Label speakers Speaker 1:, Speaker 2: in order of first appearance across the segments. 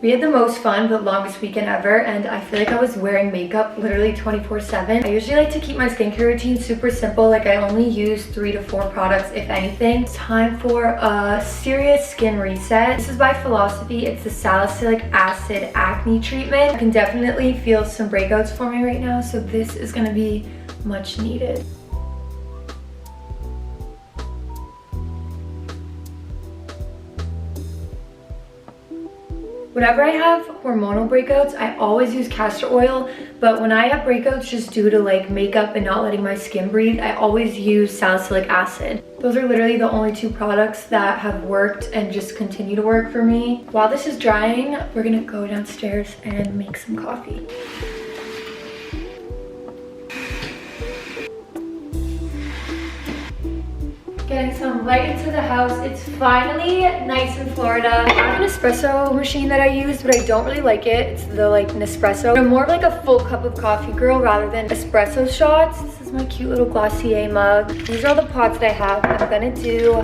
Speaker 1: We had the most fun but longest weekend ever, and I feel like I was wearing makeup literally 24/7. I usually like to keep my skincare routine super simple, like I only use 3 to 4 products if anything. It's time for a serious skin reset. This is by Philosophy. It's the salicylic acid acne treatment. I can definitely feel some breakouts forming right now, so this is gonna be much needed. Whenever I have hormonal breakouts, I always use castor oil, but when I have breakouts just due to like makeup and not letting my skin breathe, I always use salicylic acid. Those are literally the only 2 products that have worked and just continue to work for me. While this is drying, we're gonna go downstairs and make some coffee. Getting some light into the house. It's finally nice in Florida. I have an espresso machine that I use, but I don't really like it. It's the like Nespresso. I'm more of like a full cup of coffee girl rather than espresso shots. This is my cute little Glossier mug. These are all the pots that I have. I'm gonna do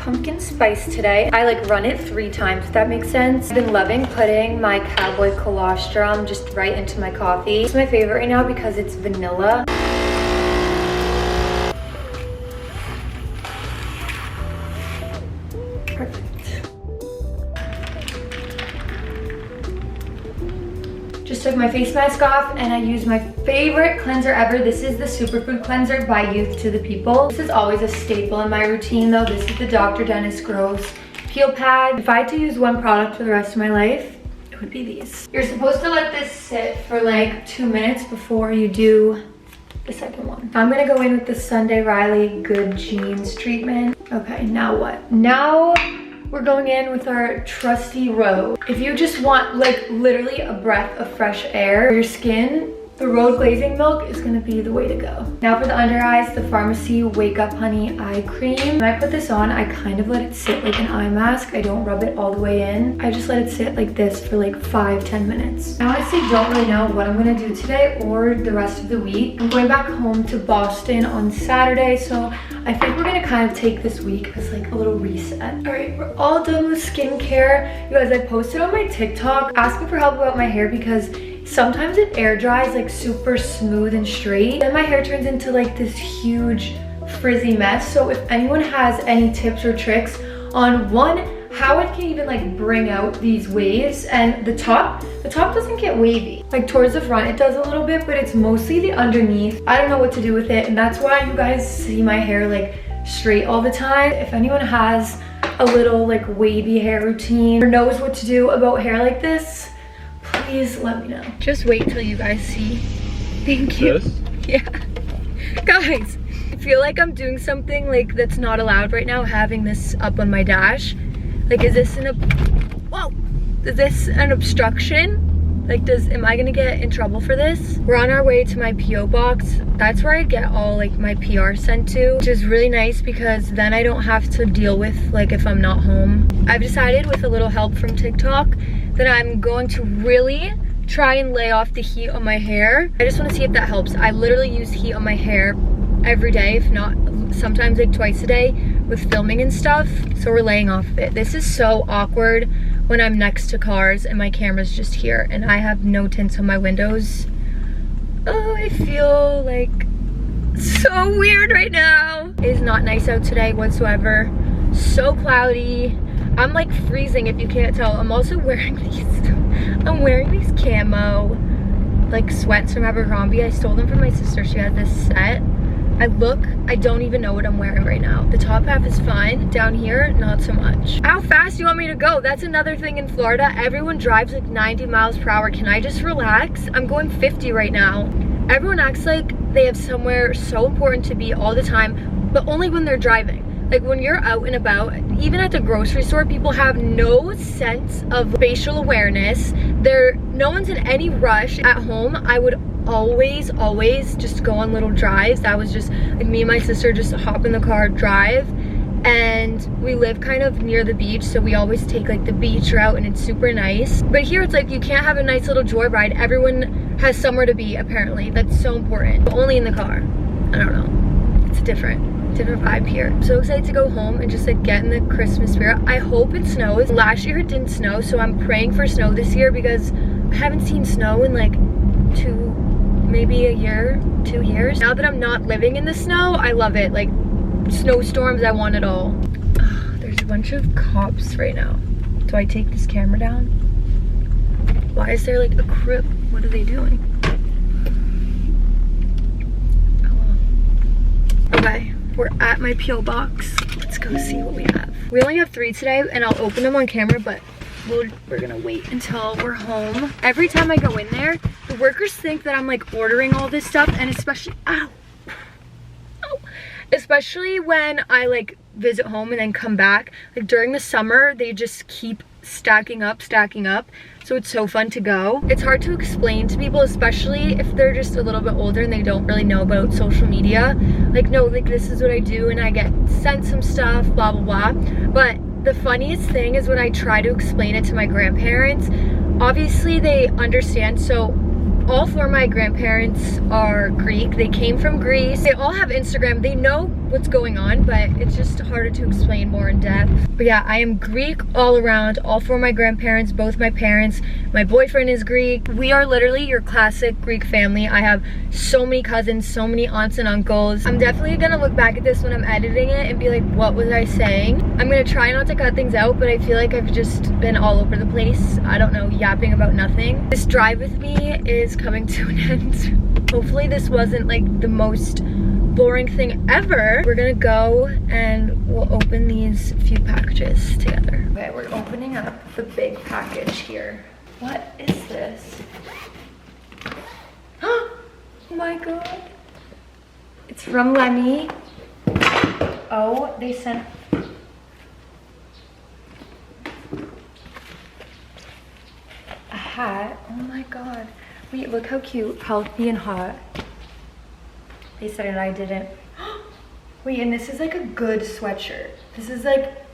Speaker 1: pumpkin spice today. I like run it 3 times, if that makes sense. I've been loving putting my cowboy colostrum just right into my coffee. It's my favorite right now because it's vanilla. Just took my face mask off and I used my favorite cleanser ever. This is the Superfood Cleanser by Youth to the People. This is always a staple in my routine though. This is the Dr. Dennis Gross Peel Pad. If I had to use one product for the rest of my life, it would be these. You're supposed to let this sit for like 2 minutes before you do the second one. I'm gonna go in with the Sunday Riley Good Genes treatment. Okay, now what? Now we're going in with our trusty Rhode. If you just want like literally a breath of fresh air for your skin, the Rhode Glazing Milk is gonna be the way to go. Now for the under eyes, the Pharmacy Wake Up Honey Eye Cream. When I put this on, I kind of let it sit like an eye mask. I don't rub it all the way in. I just let it sit like this for like 5-10 minutes. I honestly don't really know what I'm gonna do today or the rest of the week. I'm going back home to Boston on Saturday, so I think we're gonna kind of take this week as like a little reset. All right, we're all done with skincare. You guys, I posted on my TikTok asking for help about my hair because sometimes it air dries like super smooth and straight. Then my hair turns into like this huge frizzy mess. So if anyone has any tips or tricks on one, how it can even like bring out these waves, and the top doesn't get wavy. Like towards the front it does a little bit, but it's mostly the underneath. I don't know what to do with it, and that's why you guys see my hair like straight all the time. If anyone has a little like wavy hair routine or knows what to do about hair like this, please let me know. Just wait till you guys see. Thank you. This? Yeah. Guys, I feel like I'm doing something like that's not allowed right now, having this up on my dash. Like, is this whoa! Is this an obstruction? Like, am I gonna get in trouble for this? We're on our way to my P.O. box. That's where I get all like my PR sent to, which is really nice because then I don't have to deal with like if I'm not home. I've decided with a little help from TikTok that I'm going to really try and lay off the heat on my hair. I just want to see if that helps. I literally use heat on my hair every day, if not sometimes like twice a day with filming and stuff. So we're laying off of it. This is so awkward when I'm next to cars and my camera's just here and I have no tints on my windows. Oh, I feel like so weird right now. It is not nice out today whatsoever. So cloudy. I'm like freezing if you can't tell. I'm also wearing these camo like sweats from Abercrombie. I stole them from my sister. She had this set. I don't even know what I'm wearing right now. The top half is fine. Down here, not so much. How fast do you want me to go? That's another thing in Florida. Everyone drives like 90 miles per hour. Can I just relax? I'm going 50 right now. Everyone acts like they have somewhere so important to be all the time, but only when they're driving. Like when you're out and about, even at the grocery store, people have no sense of spatial awareness. No one's in any rush. At home, I would always just go on little drives. That was just like me and my sister just hop in the car, drive, and we live kind of near the beach, so we always take like the beach route and it's super nice. But here it's like you can't have a nice little joyride. Everyone has somewhere to be apparently. That's so important. But only in the car. I don't know. It's a different vibe here. I'm so excited to go home and just like get in the Christmas spirit. I hope it snows. Last year it didn't snow, so I'm praying for snow this year because I haven't seen snow in like maybe a year, 2 years. Now that I'm not living in the snow, I love it. Like snowstorms, I want it all. There's a bunch of cops right now. Do I take this camera down? Why is there like a crew? What are they doing? Oh. Okay, we're at my P.O. box. Let's go see what we have. We only have 3 today and I'll open them on camera, but we're gonna wait until we're home. Every time I go in there, the workers think that I'm like ordering all this stuff, and especially, especially when I like visit home and then come back. Like during the summer, they just keep stacking up. So it's so fun to go. It's hard to explain to people, especially if they're just a little bit older and they don't really know about social media. Like, no, like this is what I do and I get sent some stuff, blah, blah, blah. But the funniest thing is when I try to explain it to my grandparents, obviously they understand. So all 4 of my grandparents are Greek. They came from Greece. They all have Instagram. They know what's going on, but it's just harder to explain more in depth. But yeah, I am Greek all around. All 4 of my grandparents, both my parents. My boyfriend is Greek. We are literally your classic Greek family. I have so many cousins, so many aunts and uncles. I'm definitely gonna look back at this when I'm editing it and be like, what was I saying? I'm gonna try not to cut things out, but I feel like I've just been all over the place. I don't know, yapping about nothing. This drive with me is coming to an end. Hopefully this wasn't like the most boring thing ever. We're gonna go and we'll open these few packages together. Okay, we're opening up the big package here. What is this? Oh my god. It's from Lemmy. Oh, they sent a hat. Oh my god. Wait, look how cute. Healthy and hot. They said it and I didn't. Wait, and this is like a good sweatshirt. This is like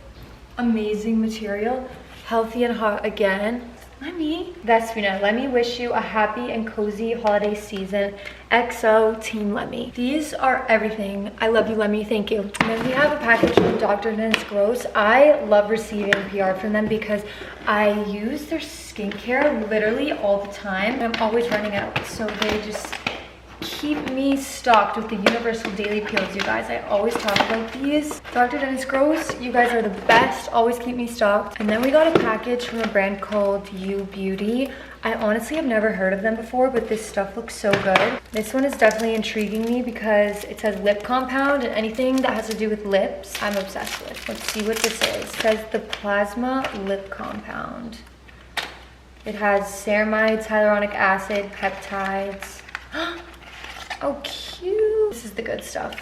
Speaker 1: amazing material. Healthy and hot again. Thespina, let me wish you a happy and cozy holiday season. XO Team Lemmy. These are everything. I love you, Lemmy. Thank you. And then we have a package from Dr. Dennis Gross. I love receiving PR from them because I use their skincare literally all the time. I'm always running out, so they just keep me stocked with the universal daily peels, you guys. I always talk about these. Dr. Dennis Gross, you guys are the best. Always keep me stocked. And then we got a package from a brand called You Beauty. I honestly have never heard of them before, but this stuff looks so good. This one is definitely intriguing me because it says lip compound, and anything that has to do with lips, I'm obsessed with. Let's see what this is. It says the Plasma Lip Compound. It has ceramides, hyaluronic acid, peptides. Oh, cute. This is the good stuff.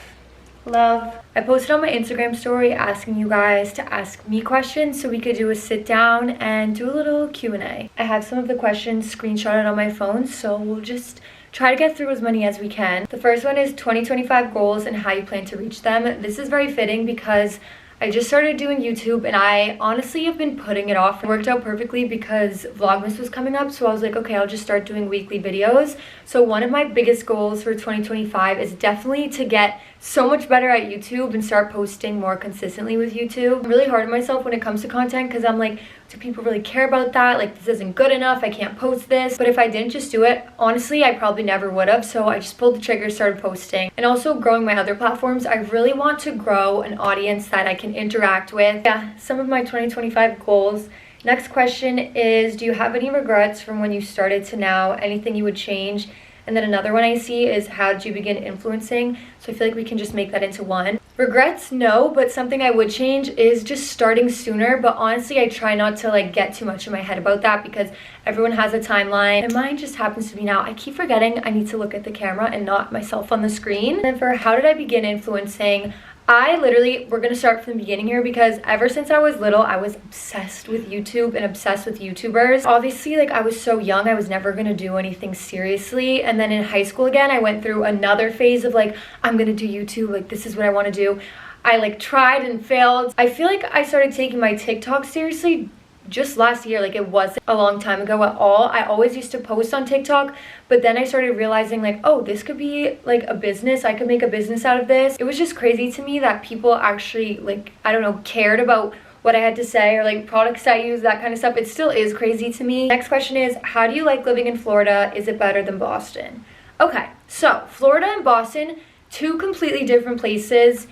Speaker 1: Love. I posted on my Instagram story asking you guys to ask me questions so we could do a sit down and do a little Q&A. I have some of the questions screenshotted on my phone, so we'll just try to get through as many as we can. The first one is 2025 goals and how you plan to reach them. This is very fitting because I just started doing YouTube and I honestly have been putting it off. It worked out perfectly because Vlogmas was coming up, so I was like, okay, I'll just start doing weekly videos. So one of my biggest goals for 2025 is definitely to get so much better at YouTube and start posting more consistently with YouTube. I'm really hard on myself when it comes to content because I'm like, do people really care about that? Like, this isn't good enough, I can't post this. But if I didn't just do it, honestly, I probably never would have. So I just pulled the trigger, started posting. And also growing my other platforms, I really want to grow an audience that I can interact with. Yeah, some of my 2025 goals. Next question is, do you have any regrets from when you started to now? Anything you would change? And then another one I see is, how did you begin influencing? So I feel like we can just make that into one. Regrets, no, but something I would change is just starting sooner. But honestly, I try not to like get too much in my head about that because everyone has a timeline and mine just happens to be now. I keep forgetting I need to look at the camera and not myself on the screen. And then for how did I begin influencing? we're gonna start from the beginning here because ever since I was little, I was obsessed with YouTube and obsessed with YouTubers. Obviously, like, I was so young, I was never gonna do anything seriously. And then in high school again, I went through another phase of like, I'm gonna do YouTube, like, this is what I wanna do. I like tried and failed. I feel like I started taking my TikTok seriously just last year. Like, it wasn't a long time ago at all. I always used to post on TikTok, but then I started realizing like, oh, this could be like a business. I could make a business out of this. It was just crazy to me that people actually, like, I don't know, cared about what I had to say or like products I use, that kind of stuff. It still is crazy to me. Next question is, how do you like living in Florida? Is it better than Boston? Okay, so Florida and Boston, two completely different places,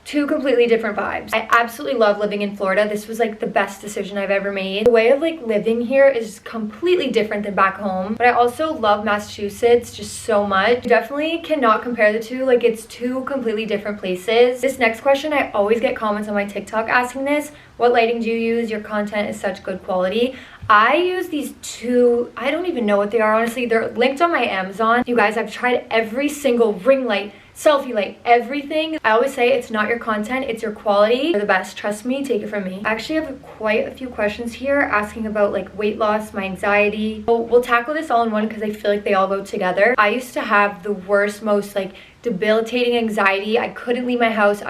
Speaker 1: two completely different vibes. I absolutely love living in Florida. This was like the best decision I've ever made. The way of like living here is completely different than back home, but I also love Massachusetts just so much. You definitely cannot compare the two. Like, it's two completely different places. This next question, I always get comments on my TikTok asking this. What lighting do you use? Your content is such good quality. I use these two, I don't even know what they are, honestly. They're linked on my Amazon. You guys, I've tried every single ring light, selfie light, everything. I always say it's not your content, it's your quality. They're the best, trust me, take it from me. I actually have quite a few questions here asking about like weight loss, my anxiety. So we'll tackle this all in one because I feel like they all go together. I used to have the worst, most like debilitating anxiety. I couldn't leave my house.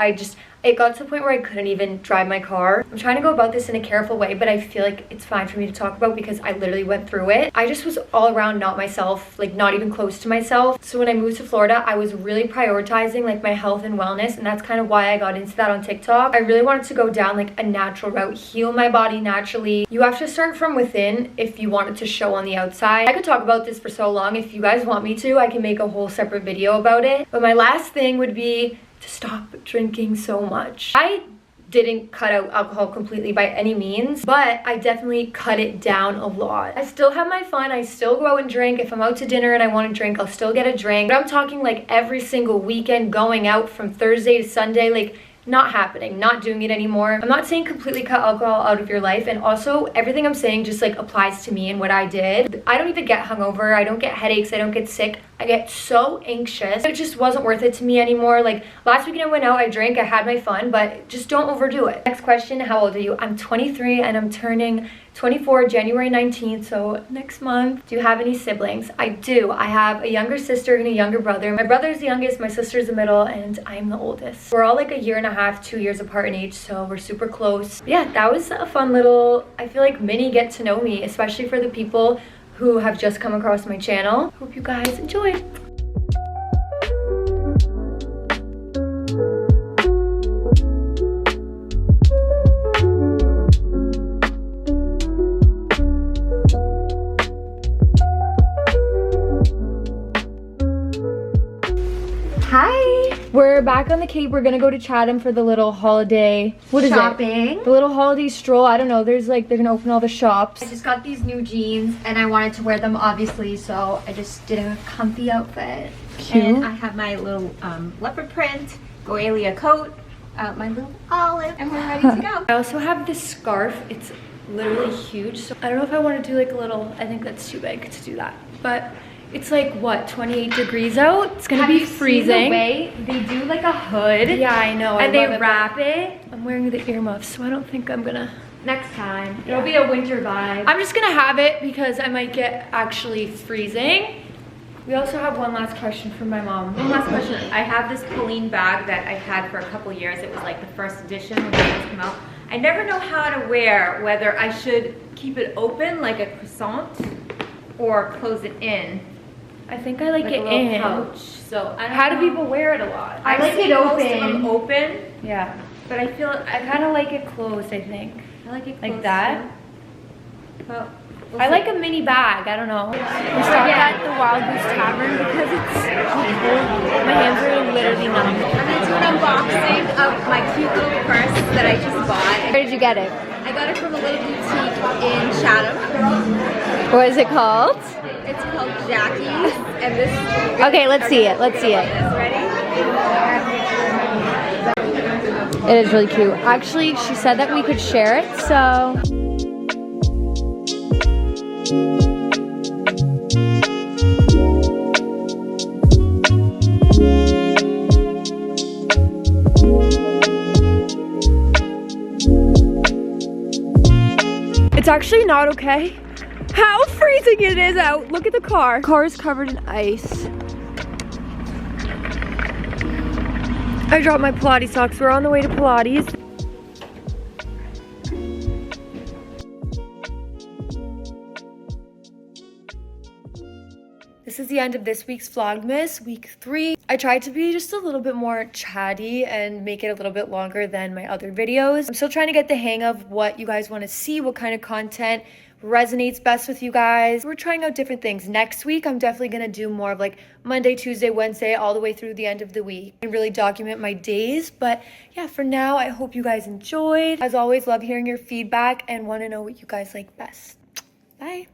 Speaker 1: It got to the point where I couldn't even drive my car. I'm trying to go about this in a careful way, but I feel like it's fine for me to talk about because I literally went through it. I just was all around not myself, like not even close to myself. So when I moved to Florida, I was really prioritizing like my health and wellness, and that's kind of why I got into that on TikTok. I really wanted to go down like a natural route, heal my body naturally. You have to start from within if you want it to show on the outside. I could talk about this for so long. If you guys want me to, I can make a whole separate video about it. But my last thing would be to stop drinking so much. I didn't cut out alcohol completely by any means, but I definitely cut it down a lot. I still have my fun. I still go out and drink. If I'm out to dinner and I want to drink, I'll still get a drink. But I'm talking like every single weekend, going out from Thursday to Sunday, like not happening, not doing it anymore. I'm not saying completely cut alcohol out of your life, and also everything I'm saying just like applies to me and what I did. I don't even get hungover, I don't get headaches, I don't get sick. I get so anxious. It just wasn't worth it to me anymore. Like last weekend I went out, I drank, I had my fun, but just don't overdo it. Next question, how old are you? I'm 23 and I'm turning 24 January 19th, so next month. Do you have any siblings? I do. I have a younger sister and a younger brother. My brother's the youngest, my sister's the middle, and I'm the oldest. We're all like a year and a half, 2 years apart in age, so we're super close. But yeah, that was a fun little, I feel like, mini get to know me, especially for the people who have just come across my channel. Hope you guys enjoyed. Hi! We're back on the Cape. We're gonna go to Chatham for the little holiday. What is
Speaker 2: shopping?
Speaker 1: It? The little holiday stroll. I don't know. There's like, they're gonna open all the shops.
Speaker 2: I just got these new jeans and I wanted to wear them obviously, so I just did a comfy outfit.
Speaker 1: Cute.
Speaker 2: And I have my little leopard print Goelia coat, my little olive, and we're ready to go.
Speaker 1: I also have this scarf. It's literally huge. So I don't know if I want to do like a little, I think that's too big to do that. But it's like, what, 28 degrees out? It's gonna be freezing.
Speaker 2: Seen the way they do like a hood?
Speaker 1: Yeah, I know.
Speaker 2: And they wrap it.
Speaker 1: I'm wearing the earmuffs, so I don't think I'm gonna.
Speaker 2: Next time. It'll be a winter vibe.
Speaker 1: I'm just gonna have it because I might get actually freezing. We also have one last question from my mom.
Speaker 3: One last question. I have this Pauline bag that I've had for a couple years. It was like the first edition when it first came out. I never know how to wear, whether I should keep it open like a croissant or close it in.
Speaker 1: I think I like it
Speaker 3: a little
Speaker 1: in.
Speaker 3: pouch. So I don't
Speaker 1: How
Speaker 3: know.
Speaker 1: do people wear it a lot?
Speaker 2: I like it
Speaker 3: Most of them
Speaker 2: open.
Speaker 3: open,
Speaker 1: Yeah.
Speaker 3: but I feel
Speaker 1: I kind of like it closed, I think.
Speaker 3: I like it
Speaker 1: Like
Speaker 3: closed
Speaker 1: that?
Speaker 3: too. But we'll
Speaker 1: I
Speaker 3: see.
Speaker 1: like a mini bag, I don't know. We stopped at the Wild Goose Tavern because it's cold. My hands are literally numb.
Speaker 3: I'm gonna do an unboxing of my cute little purse that I just bought.
Speaker 1: Where did you get it?
Speaker 3: I got it from a little boutique in Chatham.
Speaker 1: What is it called?
Speaker 3: It's called Jackie's, and this.
Speaker 1: Okay, let's see it. Let's see it.
Speaker 3: Ready?
Speaker 1: It is really cute. Actually, she said that we could share it, so. It's actually not okay. How freezing it is out. Look at the car. Car is covered in ice. I dropped my Pilates socks. We're on the way to Pilates. the end of this week's Vlogmas, week 3. I tried to be just a little bit more chatty and make it a little bit longer than my other videos. I'm still trying to get the hang of what you guys want to see, what kind of content resonates best with you guys. We're trying out different things. Next week, I'm definitely going to do more of like Monday, Tuesday, Wednesday, all the way through the end of the week and really document my days. But yeah, for now, I hope you guys enjoyed. As always, love hearing your feedback and want to know what you guys like best. Bye.